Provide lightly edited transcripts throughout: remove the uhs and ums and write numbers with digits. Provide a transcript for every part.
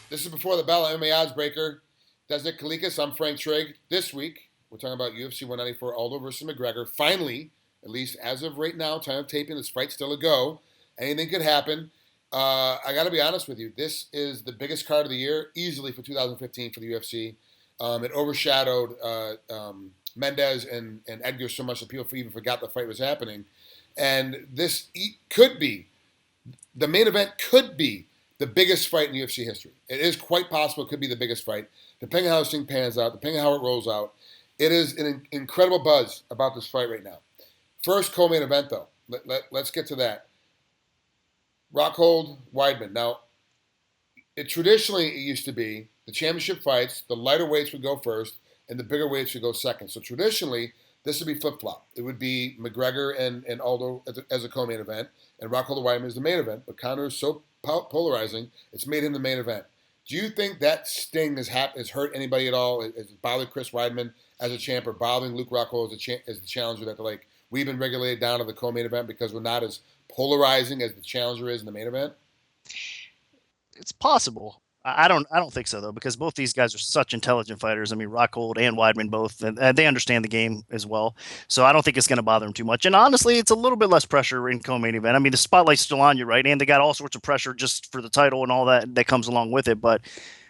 This is Before the Bell, MMA Oddsbreaker. Desert Kalikas, I'm Frank Trigg. This week, we're talking about UFC 194, Aldo versus McGregor. Finally, at least as of right now, time of taping, this fight's still a go. Anything could happen. I got to be honest with you. This is the biggest card of the year, easily for 2015 for the UFC. It overshadowed Mendez and Edgar so much that people even forgot the fight was happening. And this could be, the main event could be the biggest fight in UFC history. It is quite possible it could be the biggest fight, depending on how this thing pans out, depending on how it rolls out. It is an incredible buzz about this fight right now. First co-main event, though. Let's get to that. Rockhold, Weidman. Now, traditionally it used to be the championship fights, the lighter weights would go first, and the bigger weights would go second. So traditionally, this would be flip-flop. It would be McGregor and Aldo as a co-main event, and Rockhold Weidman is the main event. But Conor is so polarizing, it's made him the main event. Do you think that sting has hurt anybody at all? Has it bothered Chris Weidman as a champ, or bothering Luke Rockhold as the challenger, that they're like, we've been regulated down to the co-main event because we're not as polarizing as the challenger is in the main event? It's possible. I don't think so though, because both these guys are such intelligent fighters. I mean, Rockhold and Weidman both, and they understand the game as well. So I don't think it's going to bother them too much. And honestly, it's a little bit less pressure in co-main event. I mean, the spotlight's still on you, right? And they got all sorts of pressure just for the title and all that comes along with it. But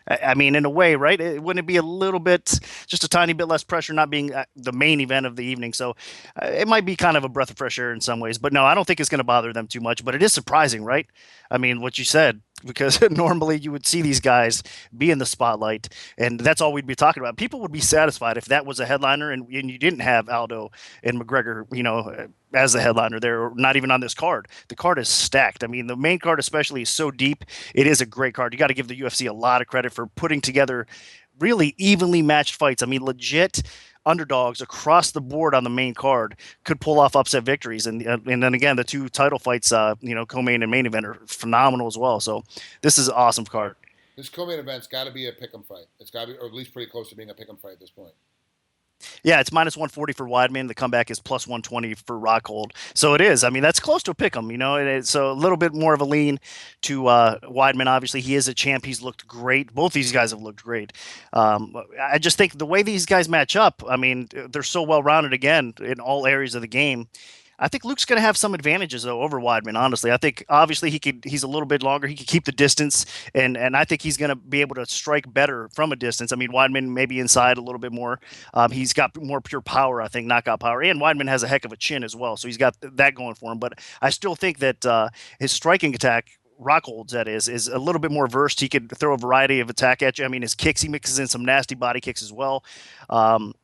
I mean, in a way, right? Wouldn't it be a little bit, just a tiny bit less pressure, not being the main event of the evening? So it might be kind of a breath of fresh air in some ways. But no, I don't think it's going to bother them too much. But it is surprising, right? I mean, what you said, because normally you would see these guys be in the spotlight, and that's all we'd be talking about. People would be satisfied if that was a headliner, and you didn't have Aldo and McGregor, as the headliner. They're not even on this card. The card is stacked. I mean, the main card especially is so deep. It is a great card. You got to give the UFC a lot of credit for putting together really evenly matched fights. I mean, legit underdogs across the board on the main card could pull off upset victories, and then again, the two title fights, co-main and main event, are phenomenal as well. So this is an awesome card. This co-main event's got to be a pick'em fight. It's got to be, or at least pretty close to being a pick'em fight at this point. Yeah, it's minus 140 for Weidman. The comeback is plus 120 for Rockhold. So it is. I mean, that's close to a pick 'em, So a little bit more of a lean to Weidman. Obviously, he is a champ. He's looked great. Both these guys have looked great. I just think the way these guys match up, I mean, they're so well rounded again in all areas of the game. I think Luke's going to have some advantages though over Weidman. Honestly, I think obviously he's a little bit longer. He can keep the distance, and I think he's going to be able to strike better from a distance. I mean, Weidman maybe inside a little bit more. He's got more pure power, I think, knockout power, and Weidman has a heck of a chin as well, so he's got that going for him. But I still think that his striking attack. Rockhold's, that is a little bit more versed. He could throw a variety of attack at you. I mean, his kicks, he mixes in some nasty body kicks as well.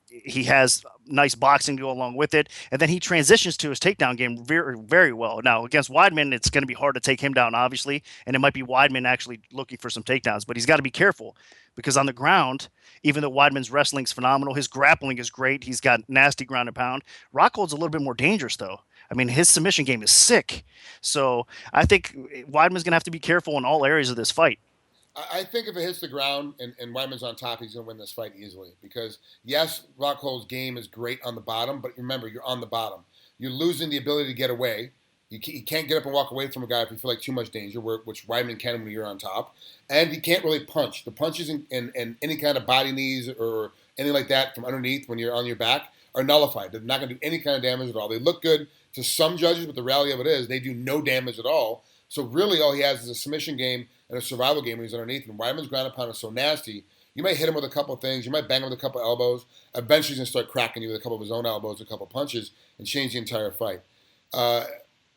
He has nice boxing to go along with it, and then he transitions to his takedown game very, very well. Now against Weidman, it's going to be hard to take him down, obviously, and it might be Weidman actually looking for some takedowns, but he's got to be careful because on the ground, even though Weidman's wrestling's phenomenal, his grappling is great. He's got nasty ground and pound. Rockhold's a little bit more dangerous though. I mean, his submission game is sick. So I think Weidman's going to have to be careful in all areas of this fight. I think if it hits the ground and Weidman's on top, he's going to win this fight easily. Because, yes, Rockhold's game is great on the bottom, but remember, you're on the bottom. You're losing the ability to get away. You can't get up and walk away from a guy if you feel like too much danger, which Weidman can when you're on top. And he can't really punch. The punches and any kind of body knees or anything like that from underneath when you're on your back are nullified. They're not going to do any kind of damage at all. They look good to some judges, but the reality of it is they do no damage at all. So really all he has is a submission game and a survival game when he's underneath. And Weidman's ground and pound is so nasty, you might hit him with a couple of things. You might bang him with a couple of elbows. Eventually he's going to start cracking you with a couple of his own elbows, a couple of punches, and change the entire fight.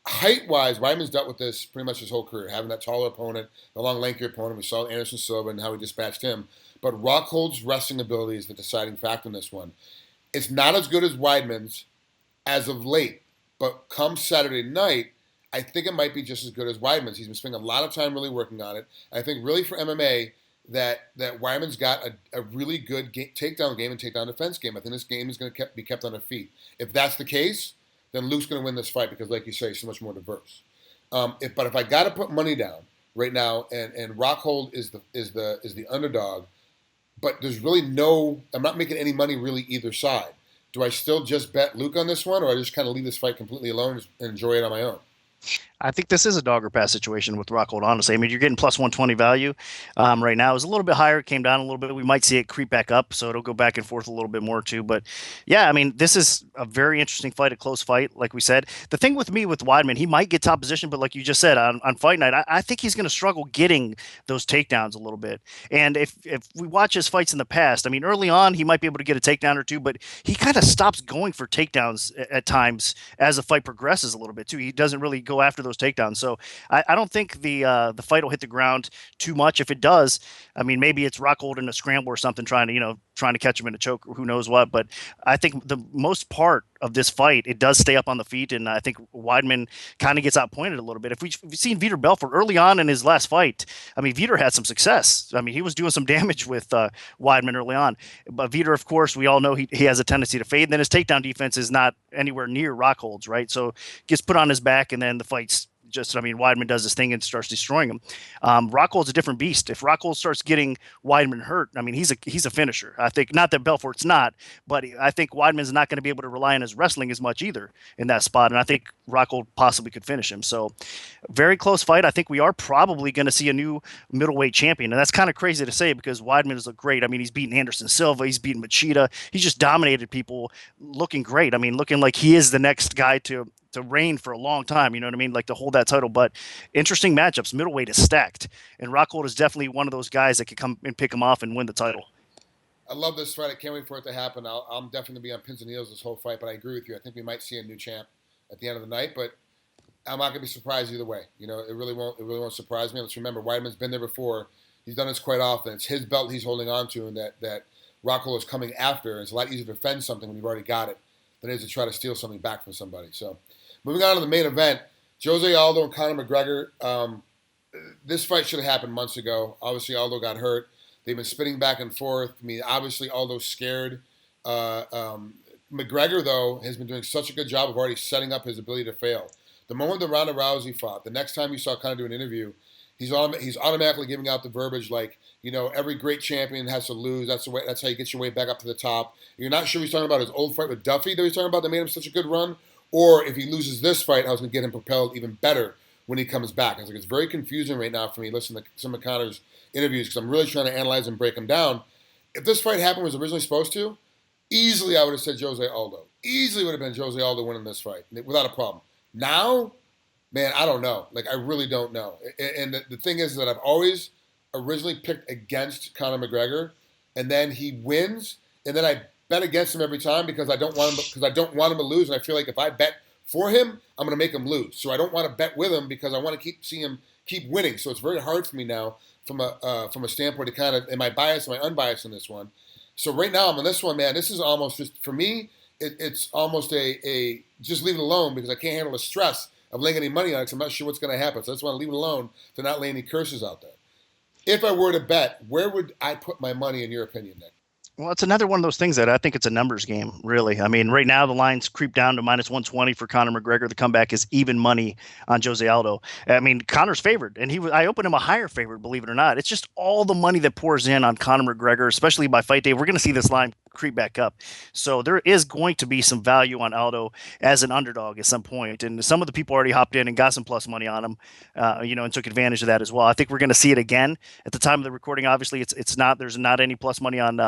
Height-wise, Weidman's dealt with this pretty much his whole career, having that taller opponent, the long, lankier opponent. We saw Anderson Silva and how he dispatched him. But Rockhold's wrestling ability is the deciding factor in this one. It's not as good as Weidman's as of late, but come Saturday night, I think it might be just as good as Weidman's. He's been spending a lot of time really working on it. I think really for MMA that Weidman's got a really good takedown game and takedown defense game. I think this game is going to be kept on their feet. If that's the case, then Luke's going to win this fight because, like you say, he's so much more diverse. But if I got to put money down right now, and Rockhold is the underdog, but there's really I'm not making any money really either side. Do I still just bet Luke on this one, or I just kind of leave this fight completely alone and enjoy it on my own? I think this is a dog or pass situation with Rockhold, honestly. I mean, you're getting plus 120 value right now. It's a little bit higher. It came down a little bit. We might see it creep back up, so it'll go back and forth a little bit more, too. But yeah, I mean, this is a very interesting fight, a close fight, like we said. The thing with me with Weidman, he might get top position, but like you just said, on fight night, I think he's going to struggle getting those takedowns a little bit. And if we watch his fights in the past, I mean, early on, he might be able to get a takedown or two, but he kind of stops going for takedowns at times as the fight progresses a little bit, too. He doesn't really go after those takedowns. So I don't think the fight will hit the ground too much. If it does, I mean, maybe it's Rockhold in a scramble or something, trying to catch him in a choke, or who knows what. But I think the most part of this fight, it does stay up on the feet, and I think Weidman kind of gets outpointed a little bit. If we've seen Vitor Belfort early on in his last fight, I mean, Vitor had some success. I mean, he was doing some damage with Weidman early on. But Vitor, of course, we all know he has a tendency to fade, and then his takedown defense is not anywhere near Rockhold's, right? So gets put on his back, and then the fight's I mean, Weidman does his thing and starts destroying him. Rockhold's a different beast. If Rockhold starts getting Weidman hurt, I mean, he's a finisher. I think not that Belfort's not, but I think Weidman's not going to be able to rely on his wrestling as much either in that spot. And I think Rockhold possibly could finish him. So very close fight. I think we are probably going to see a new middleweight champion. And that's kind of crazy to say because Weidman has looked great. I mean, he's beaten Anderson Silva. He's beaten Machida. He's just dominated people, looking great. I mean, looking like he is the next guy to reign for a long time, you know what I mean? Like to hold that title. But interesting matchups. Middleweight is stacked. And Rockhold is definitely one of those guys that could come and pick him off and win the title. I love this fight. I can't wait for it to happen. I'm definitely going to be on pins and needles this whole fight, but I agree with you. I think we might see a new champ at the end of the night, but I'm not going to be surprised either way. You know, it really won't surprise me. Let's remember, Weidman's been there before. He's done this quite often. It's his belt he's holding on to, and that Rockhold is coming after. It's a lot easier to defend something when you've already got it than it is to try to steal something back from somebody. So, moving on to the main event, Jose Aldo and Conor McGregor. This fight should have happened months ago. Obviously, Aldo got hurt. They've been spinning back and forth. I mean, obviously, Aldo's scared. McGregor, though, has been doing such a good job of already setting up his ability to fail. The moment that Ronda Rousey fought, the next time you saw Conor do an interview, he's automatically giving out the verbiage like, you know, every great champion has to lose. That's the way. That's how you get your way back up to the top. You're not sure he's talking about his old fight with Duffy that he's talking about that made him such a good run, or if he loses this fight, how it's going to get him propelled even better when he comes back. It's very confusing right now for me listening to some of Conor's interviews because I'm really trying to analyze and break them down. If this fight happened was originally supposed to, easily I would have said Jose Aldo. Easily would have been Jose Aldo winning this fight without a problem. Now, man, I don't know. Like, I really don't know. And the thing is that I've always originally picked against Conor McGregor, and then he wins, and then I bet against him every time because I don't want him to lose, and I feel like if I bet for him, I'm going to make him lose. So I don't want to bet with him because I want to see him keep winning. So it's very hard for me now from a standpoint to kind of, am I biased, am I unbiased in this one? So right now I'm on this one, man. This is almost just, for me, it's almost a just leave it alone because I can't handle the stress of laying any money on it because I'm not sure what's going to happen. So I just want to leave it alone to not lay any curses out there. If I were to bet, where would I put my money in your opinion, Nick? Well, it's another one of those things that I think it's a numbers game, really. I mean, right now the lines creep down to minus 120 for Conor McGregor. The comeback is even money on Jose Aldo. I mean, Conor's favored, and I opened him a higher favorite, believe it or not. It's just all the money that pours in on Conor McGregor, especially by fight day. We're going to see this line creep back up. So there is going to be some value on Aldo as an underdog at some point. And some of the people already hopped in and got some plus money on him, and took advantage of that as well. I think we're going to see it again at the time of the recording. Obviously, there's not any plus money on.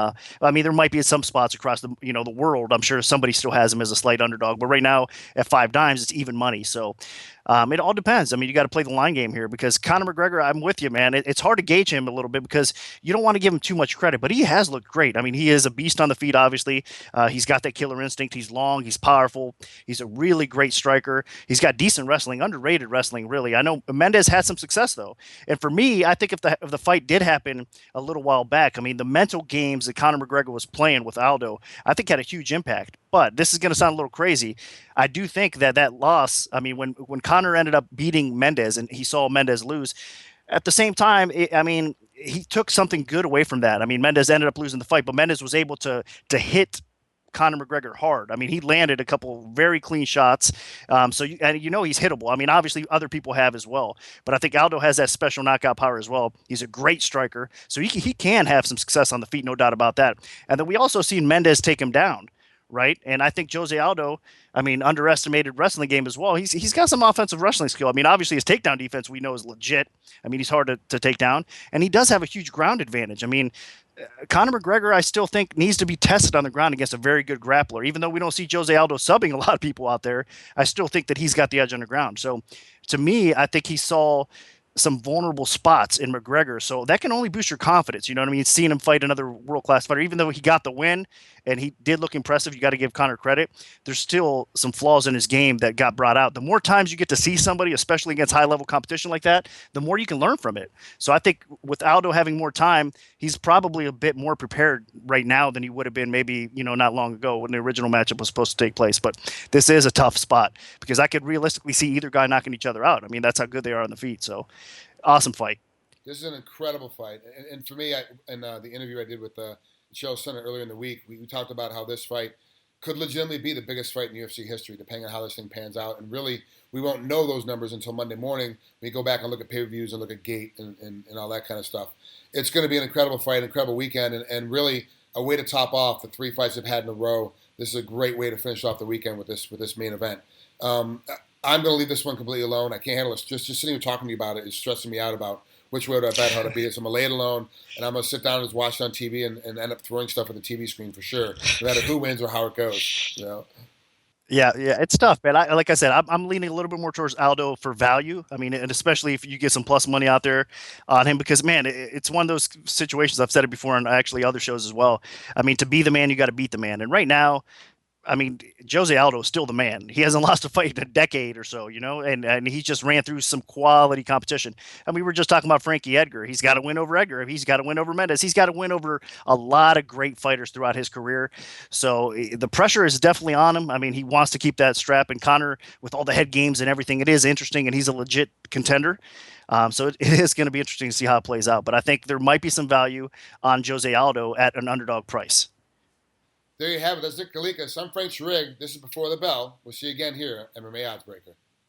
I mean, there might be some spots across the world. I'm sure somebody still has him as a slight underdog, but right now at 5 dimes, it's even money. So it all depends. I mean, you got to play the line game here because Conor McGregor, I'm with you, man. It's hard to gauge him a little bit because you don't want to give him too much credit, but he has looked great. I mean, he is a beast on the feet, obviously. He's got that killer instinct. He's long. He's powerful. He's a really great striker. He's got decent wrestling, underrated wrestling, really. I know Mendes had some success, though. And for me, I think if the fight did happen a little while back, I mean, the mental games that Conor McGregor was playing with Aldo, I think had a huge impact. But this is going to sound a little crazy. I do think that loss, I mean, when Conor ended up beating Mendes and he saw Mendes lose, at the same time, he took something good away from that. I mean, Mendes ended up losing the fight, but Mendes was able to hit Conor McGregor hard. I mean, he landed a couple very clean shots. So he's hittable. I mean, obviously other people have as well, but I think Aldo has that special knockout power as well. He's a great striker, so he can have some success on the feet, no doubt about that. And then we also seen Mendes take him down. right? And I think Jose Aldo, I mean, underestimated wrestling game as well. He's got some offensive wrestling skill. I mean, obviously his takedown defense we know is legit. I mean, he's hard to take down, and he does have a huge ground advantage. I mean, Conor McGregor, I still think needs to be tested on the ground against a very good grappler. Even though we don't see Jose Aldo subbing a lot of people out there, I still think that he's got the edge on the ground. So, to me, I think he saw some vulnerable spots in McGregor. So that can only boost your confidence. You know what I mean? Seeing him fight another world class fighter, even though he got the win and he did look impressive, you got to give Conor credit. There's still some flaws in his game that got brought out. The more times you get to see somebody, especially against high level competition like that, the more you can learn from it. So I think with Aldo having more time, he's probably a bit more prepared right now than he would have been maybe, not long ago when the original matchup was supposed to take place. But this is a tough spot because I could realistically see either guy knocking each other out. I mean, that's how good they are on the feet. So awesome fight. This is an incredible fight, and for me, in the interview I did with Chael Sonnen earlier in the week, we talked about how this fight could legitimately be the biggest fight in UFC history, depending on how this thing pans out. And really, we won't know those numbers until Monday morning. We go back and look at pay-per-views and look at gate and all that kind of stuff. It's going to be an incredible fight, an incredible weekend, and really a way to top off the 3 fights they've had in a row. This is a great way to finish off the weekend with this main event. I'm going to leave this one completely alone. I can't handle it. Just sitting here talking to you about it is stressing me out about which way do I bet how to beat it. So I'm going to lay it alone, and I'm going to sit down and just watch it on TV and end up throwing stuff at the TV screen for sure, no matter who wins or how it goes. Yeah, it's tough, man. Like I said, I'm leaning a little bit more towards Aldo for value. I mean, and especially if you get some plus money out there on him, because man, it's one of those situations. I've said it before on actually other shows as well. I mean, to be the man, you got to beat the man. And right now, I mean, Jose Aldo is still the man. He hasn't lost a fight in a decade or so, and he just ran through some quality competition. And we were just talking about Frankie Edgar. He's got to win over Edgar. He's got to win over Mendes. He's got to win over a lot of great fighters throughout his career. So the pressure is definitely on him. I mean, he wants to keep that strap. And Conor, with all the head games and everything, it is interesting, and he's a legit contender. So it is going to be interesting to see how it plays out. But I think there might be some value on Jose Aldo at an underdog price. There you have it. That's Kalikas. I'm Frank Trigg. This is Before the Bell. We'll see you again here at MMA Oddsbreaker.